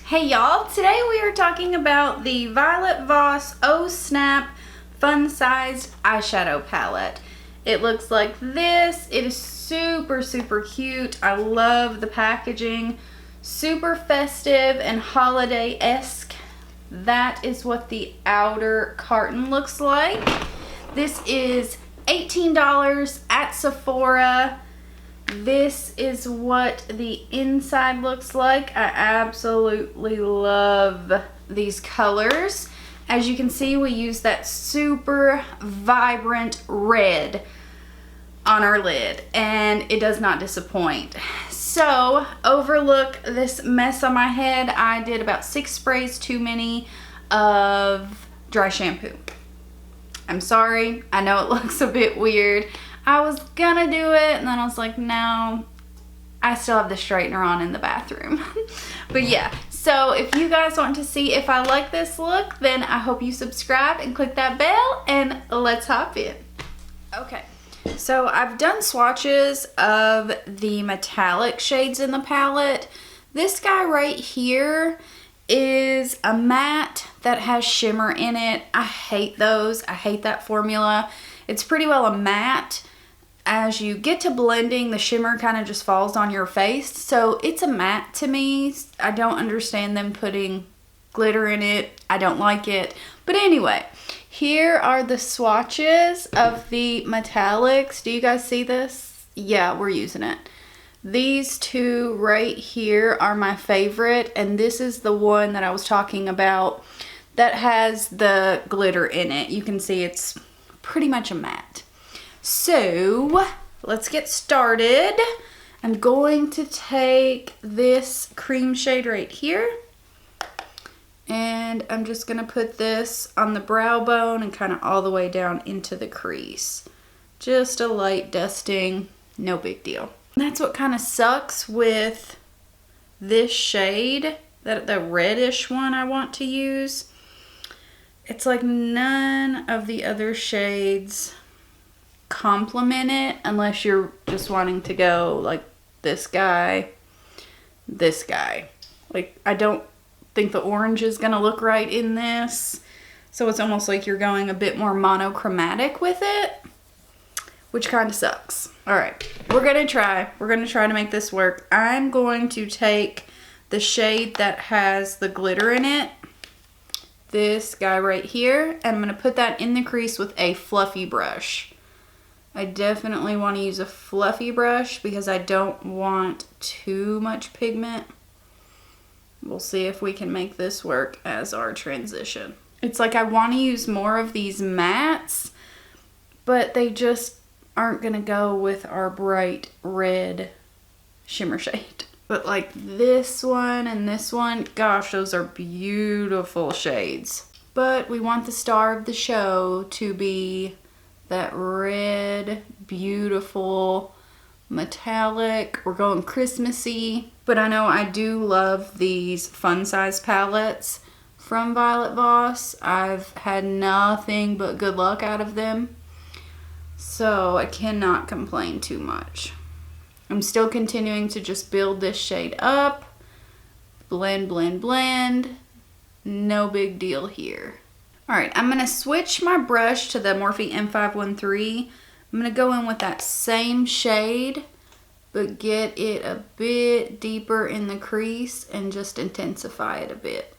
Hey y'all, today we are talking about the Violet Voss Oh Snap Fun Sized Eyeshadow Palette. It looks like this. It is super cute. I love the packaging. Super festive and holiday-esque. That is what the outer carton looks like. This is $18 at Sephora. This is what the inside looks like. I absolutely love these colors. As you can see, we use that super vibrant red on our lid and it does not disappoint. So, overlook this mess on my head. I did about 6 sprays too many of dry shampoo. I'm sorry, I know it looks a bit weird. I was gonna do it and then I was like, no, I still have the straightener on in the bathroom. But yeah, so if you guys want to see if I like this look, then I hope you subscribe and click that bell and let's hop in. Okay, so I've done swatches of the metallic shades in the palette. This guy right here is a matte that has shimmer in it. I hate those. I hate that formula. It's pretty well a matte. As you get to blending, the shimmer kind of just falls on your face. So it's a matte to me. I don't understand them putting glitter in it. I don't like it. But anyway, here are the swatches of the metallics. Do you guys see this? Yeah, we're using it. These two right here are my favorite. And this is the one that I was talking about that has the glitter in it. You can see it's pretty much a matte. So let's get started. I'm going to take this cream shade right here and I'm just going to put this on the brow bone and kind of all the way down into the crease. Just a light dusting, no big deal. That's what kind of sucks with this shade, the reddish one I want to use. It's like none of the other shades complement it unless you're just wanting to go like this guy. Like, I don't think the orange is gonna look right in this. So it's almost like you're going a bit more monochromatic with it, which kind of sucks. All right, we're gonna try to make this work. I'm going to take the shade that has the glitter in it, this guy right here, and I'm gonna put that in the crease with a fluffy brush. I definitely want to use a fluffy brush because I don't want too much pigment. We'll see if we can make this work as our transition. It's like I want to use more of these mattes, but they just aren't going to go with our bright red shimmer shade. But like this one and this one, gosh, those are beautiful shades. But we want the star of the show to be that red, beautiful, metallic. We're going Christmassy. But I know I do love these fun size palettes from Violet Voss. I've had nothing but good luck out of them. So I cannot complain too much. I'm still continuing to just build this shade up. Blend, blend, blend. No big deal here. Alright, I'm going to switch my brush to the Morphe M513. I'm going to go in with that same shade, but get it a bit deeper in the crease and just intensify it a bit.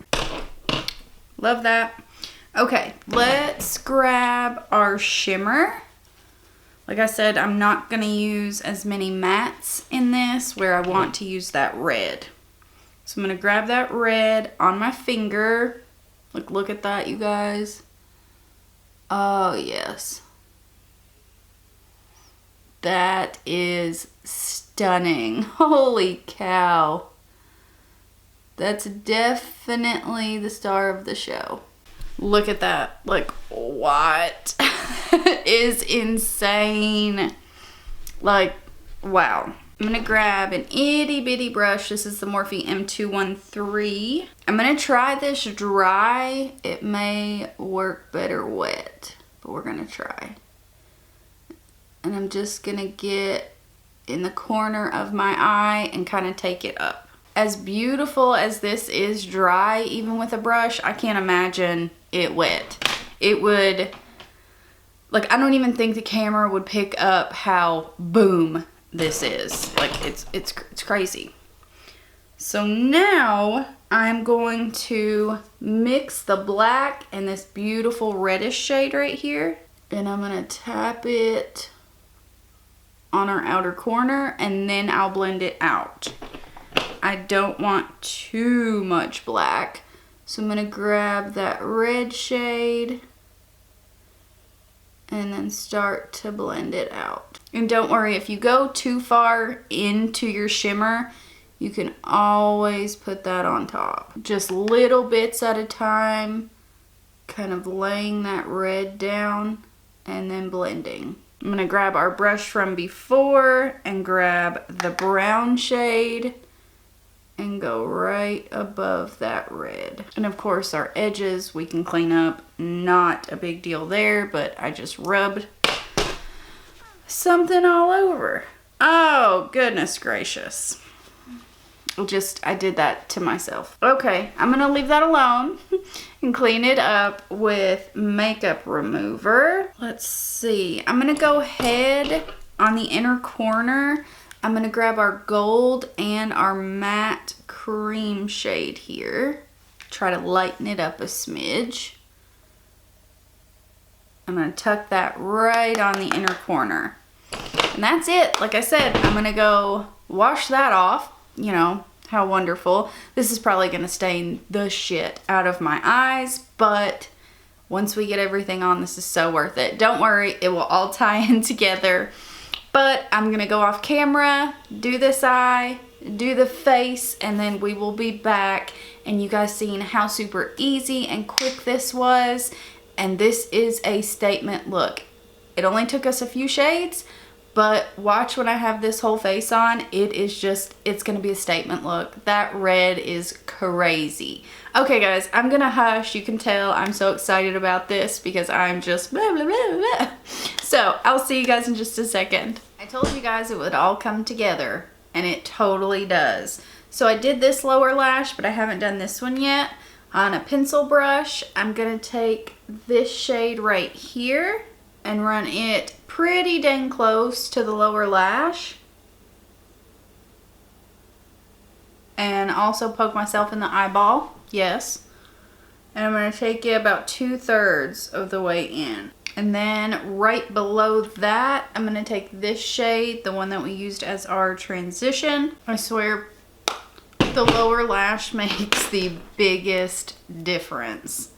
Love that. Okay, let's grab our shimmer. Like I said, I'm not going to use as many mattes in this where I want to use that red. So I'm going to grab that red on my finger. Look at that, you guys. Oh, yes. That is stunning. Holy cow. That's definitely the star of the show. Look at that. Like, what? Is insane. Like, wow. I'm going to grab an itty bitty brush. This is the Morphe M213. I'm going to try this dry. It may work better wet, but we're going to try. And I'm just going to get in the corner of my eye and kind of take it up. as beautiful as this is dry, even with a brush, I can't imagine it wet. It would, like, I don't even think the camera would pick up how boom this is. Like, it's crazy. So now I'm going to mix the black and this beautiful reddish shade right here. And I'm gonna tap it on our outer corner, and then I'll blend it out. I don't want too much black, so I'm gonna grab that red shade and then start to blend it out. And don't worry, if you go too far into your shimmer, you can always put that on top. Just little bits at a time, kind of laying that red down and then blending. I'm gonna grab our brush from before and grab the brown shade and go right above that red. And of course our edges we can clean up, not a big deal there, but I just rubbed something all over. Oh, goodness gracious. I did that to myself. Okay, I'm gonna leave that alone and clean it up with makeup remover. Let's see, I'm gonna go ahead on the inner corner. I'm gonna grab our gold and our matte cream shade here. Try to lighten it up a smidge. I'm gonna tuck that right on the inner corner. And that's it. Like I said, I'm gonna go wash that off. You know, how wonderful. This is probably gonna stain the shit out of my eyes, but once we get everything on, this is so worth it. Don't worry, it will all tie in together. But I'm gonna go off camera, do this eye, do the face, and then we will be back and you guys seeing how super easy and quick this was. And this is a statement look. It only took us a few shades, but watch when I have this whole face on, it's gonna be a statement look. That red is crazy. Okay guys, I'm gonna hush. You can tell I'm so excited about this because I'm just blah, blah, blah, blah. So I'll see you guys in just a second. I told you guys it would all come together, and it totally does. So I did this lower lash, but I haven't done this one yet. On a pencil brush, I'm gonna take this shade right here and run it pretty dang close to the lower lash. And also poke myself in the eyeball, yes. And I'm gonna take it about 2/3 of the way in. And then right below that, I'm gonna take this shade, the one that we used as our transition. I swear, the lower lash makes the biggest difference.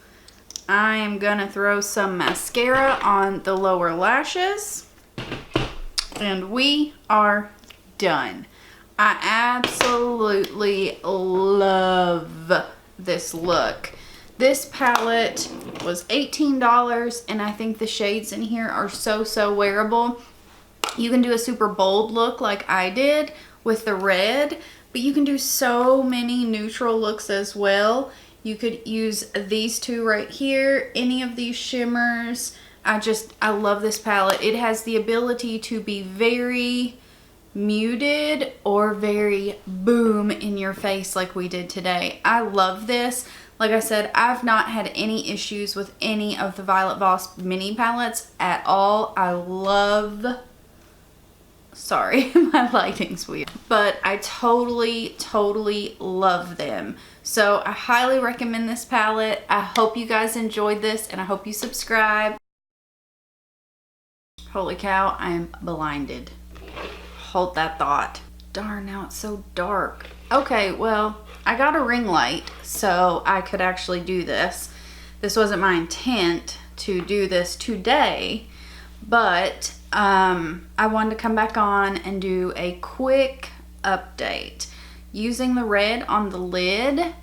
I am gonna throw some mascara on the lower lashes and we are done. I absolutely love this look. This palette was $18 and I think the shades in here are so wearable. You can do a super bold look like I did with the red, but you can do so many neutral looks as well. You could use these two right here, any of these shimmers. I love this palette. It has the ability to be very muted or very boom in your face like we did today. I love this. Like I said, I've not had any issues with any of the Violet Voss mini palettes at all. I love... Sorry, my lighting's weird. But I totally love them. So I highly recommend this palette. I hope you guys enjoyed this and I hope you subscribe. Holy cow, I am blinded. Hold that thought. Darn, now it's so dark. Okay, well, I got a ring light so I could actually do this. This wasn't my intent to do this today, but I wanted to come back on and do a quick update. Using the red on the lid,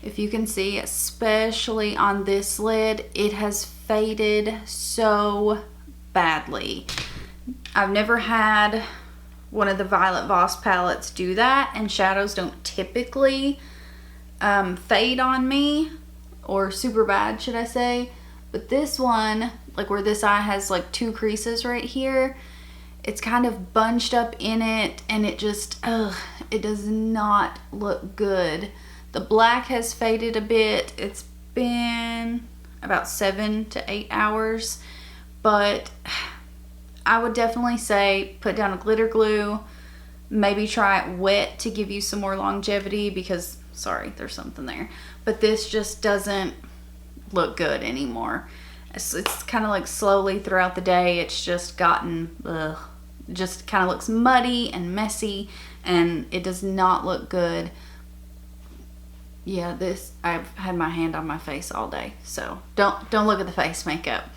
if you can see, especially on this lid, it has faded so badly. I've never had one of the Violet Voss palettes do that, and shadows don't typically fade on me, or super bad should I say, but this one, like where this eye has like 2 creases right here, it's kind of bunched up in it, and it just, it does not look good. The black has faded a bit. It's been about 7 to 8 hours, but I would definitely say put down a glitter glue. Maybe try it wet to give you some more longevity, because, sorry, there's something there. But this just doesn't look good anymore. It's kind of like slowly throughout the day, it's just gotten, just kind of looks muddy and messy, and it does not look good. Yeah, I've had my hand on my face all day, so don't look at the face makeup.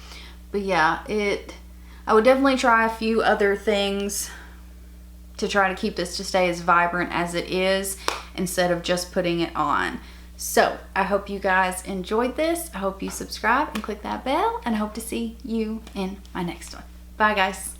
But yeah, I would definitely try a few other things to try to keep this to stay as vibrant as it is, instead of just putting it on. So I hope you guys enjoyed this. I hope you subscribe and click that bell, and I hope to see you in my next one. Bye guys.